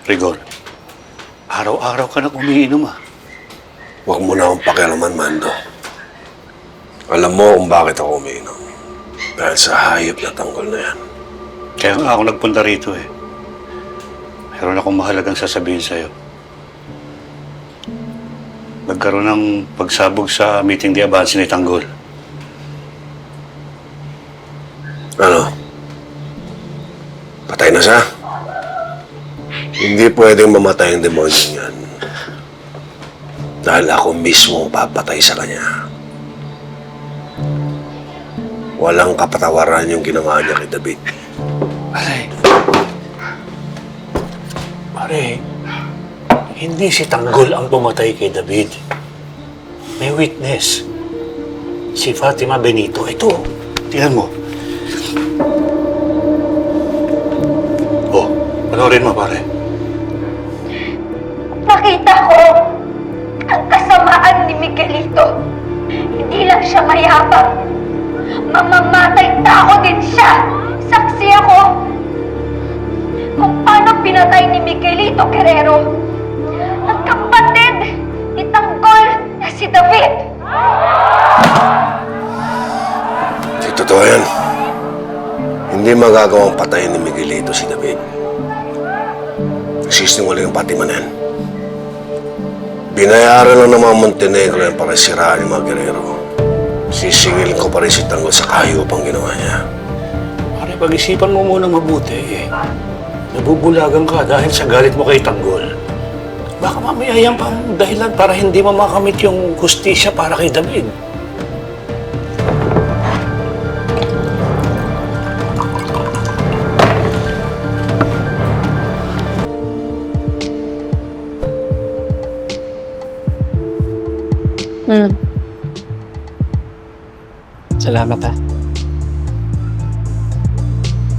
Rigor, araw-araw ka na umiinom ah. Huwag mo na akong pakialaman, Mando. Alam mo kung bakit ako umiinom. Dahil sa hayop na tanggol na yan. Kaya nga ako nagpunta rito eh. Meron akong mahalagang sasabihin sa'yo. Nagkaroon ng pagsabog sa meeting di Abansi ni Tanggol. Ano? Patay na siya? Hindi pwedeng mamatay ang demonyo yan. Dahil ako mismo papatay sa kanya. Walang kapatawaran yung ginawa niya kay David. Pare, hindi si Tanggol ang pumatay kay David. May witness. Si Fatima Benito. Ito, tingnan mo. Oh, panoorin mo, pare. Nakita ko ang kasamaan ni Miguelito. Hindi lang siya mayabang. Mamamatay tao din siya. Saksi ako kung paano pinatay ni Miguelito Guerrero ang kapatid ni Tanggol na si David. Di totoo yan. Hindi magagawang patayin ni Miguelito si David. Nagsisinungaling ang Fatima na yan. Binayaran lang ng mga Montenegro yan para siraan yung mga Guerrero. Sisingilin ko pa rin si Tanggol sa kahiyopang ginawa niya. Pare, pag-isipan mo muna mabuti eh. Nabubulagan ka dahil sa galit mo kay Tanggol. Baka mamaya yan pang dahilan para hindi mo makamit yung hustisya para kay David. Salamat ha.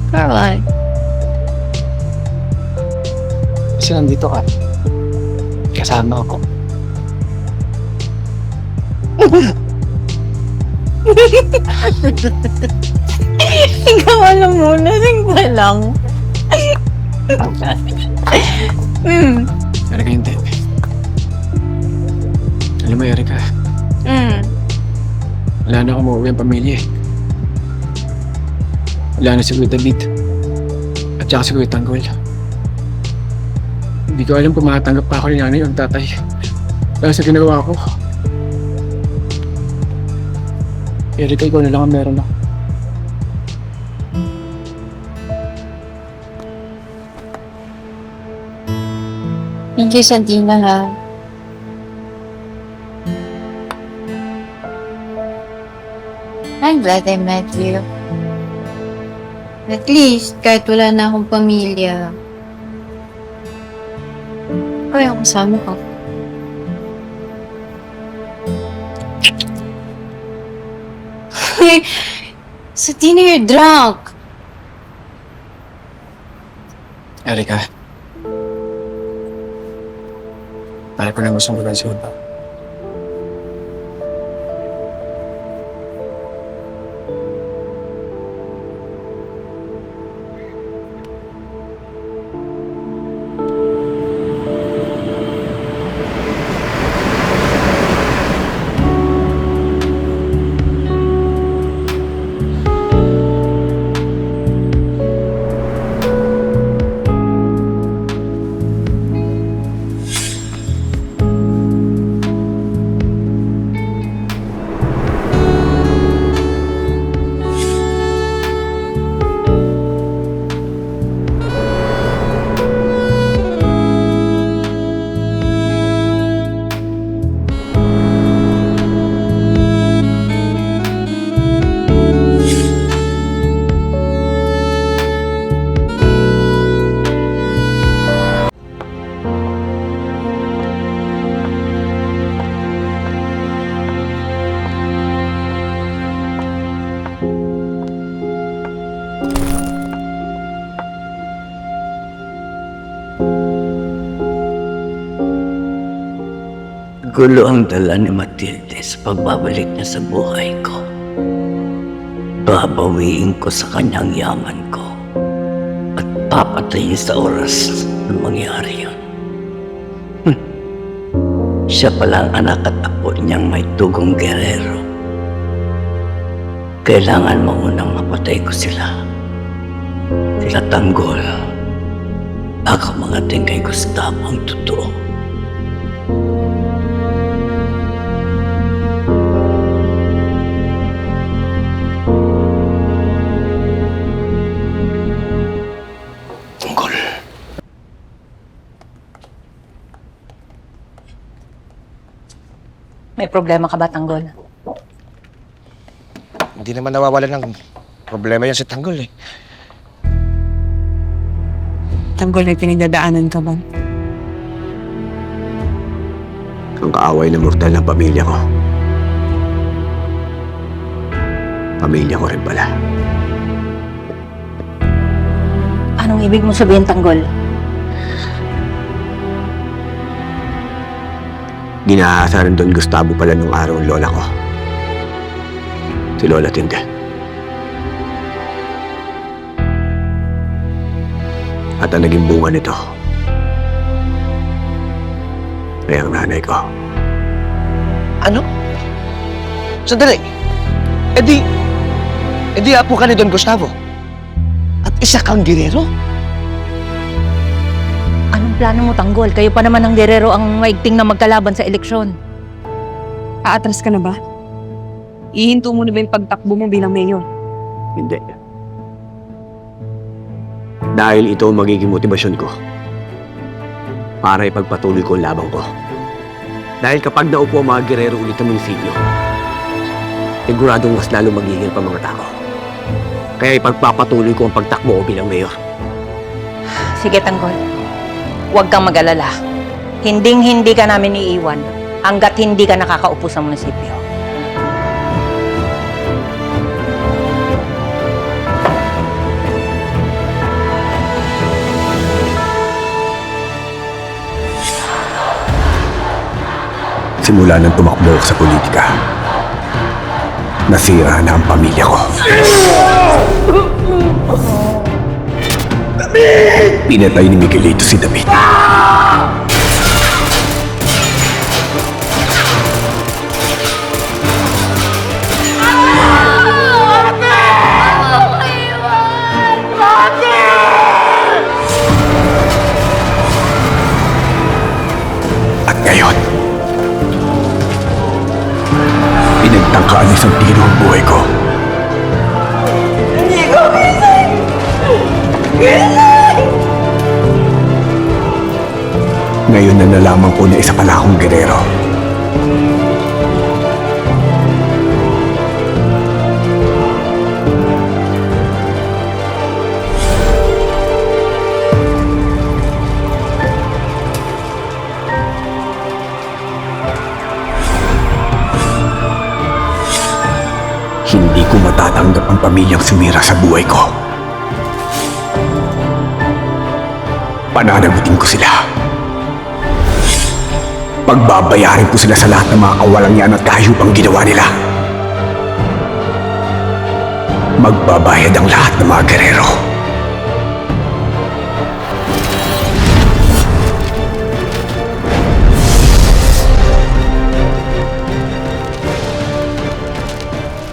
Caroline. Kasi nandito ka. Kasama ako. Ikaw alam mo, lasing pa lang. Erika, hindi. Alam mo, Erika, wala na akong mauwi ang pamilya eh. Wala na si Kuya David. At saka si Kuya Tanggol. Hindi ko alam kung makatanggap pa ako ni nanay o tatay. Dahil sa ginagawa ko. Erika, ikaw na lang ang meron ako. Thank you, Santina, ha. I'm glad I met you. At least, kahit wala na akong pamilya, ay, ang kasama ko. Santina, you're drunk. Erika. Pare ko na gustong magkansuod pa. Gulo ang dala ni Matilde sa pagbabalik niya sa buhay ko. Babawiin ko sa kanyang yaman ko at papatayin sa oras na mangyari yun. Siya pala ang anak at apo niyang may tugong gerero. Kailangan maunang mapatay ko sila. Sila Tanggol. Bago mangating kay Gustavo ang totoo. Tanggol. May problema ka ba, Tanggol? Hindi naman nawawala ng problema yan si Tanggol eh. Tanggol, may pinagdadaanan ka ba? Ang kaaway na mortal ng pamilya ko. Pamilya ko rin pala. Anong ibig mo sabihin, Tanggol? Ginaasaran Don Gustavo pala nung araw ang lola ko. Si Lola Tinde. At ang naging bunga nito ay ang nanay ko. Ano? Sandali. E di apo ka ni Don Gustavo. At isa kang girero? Anong plano mo, Tanggol? Kayo pa naman ang gerero ang maigting na magkalaban sa eleksyon. Aatras ka na ba? Ihinto mo na ba yung pagtakbo mo bilang mayor? Hindi. Dahil ito ang magiging motibasyon ko para ipagpatuloy ko ang laban ko. Dahil kapag naupo ang mga gerero ulit ng munisipyo, siguradong mas lalo magiging pa mga tao. Kaya ipagpapatuloy ko ang pagtakbo ko bilang mayor. Sige, Tanggol. Huwag kang mag-alala. Hinding-hindi ka namin iiwan hanggat hindi ka nakakaupo sa munisipyo. Simula nang tumakbo ako sa politika, nasira na ang pamilya ko. Pinatay ni Miguelito si David. At ngayon, pinagtangkaan ng isang tino ang buhay ko. Hindi ko gising! Gising! Ngayon na nalaman ko na isa pala akong gerero. Hindi ko matatanggap ang pamilyang sumira sa buhay ko. Pananagutin ko sila. Pagbabayarin ko sila sa lahat ng mga kawalang yan at kahayupang ginawa nila. Magbabayad ang lahat ng mga gerero.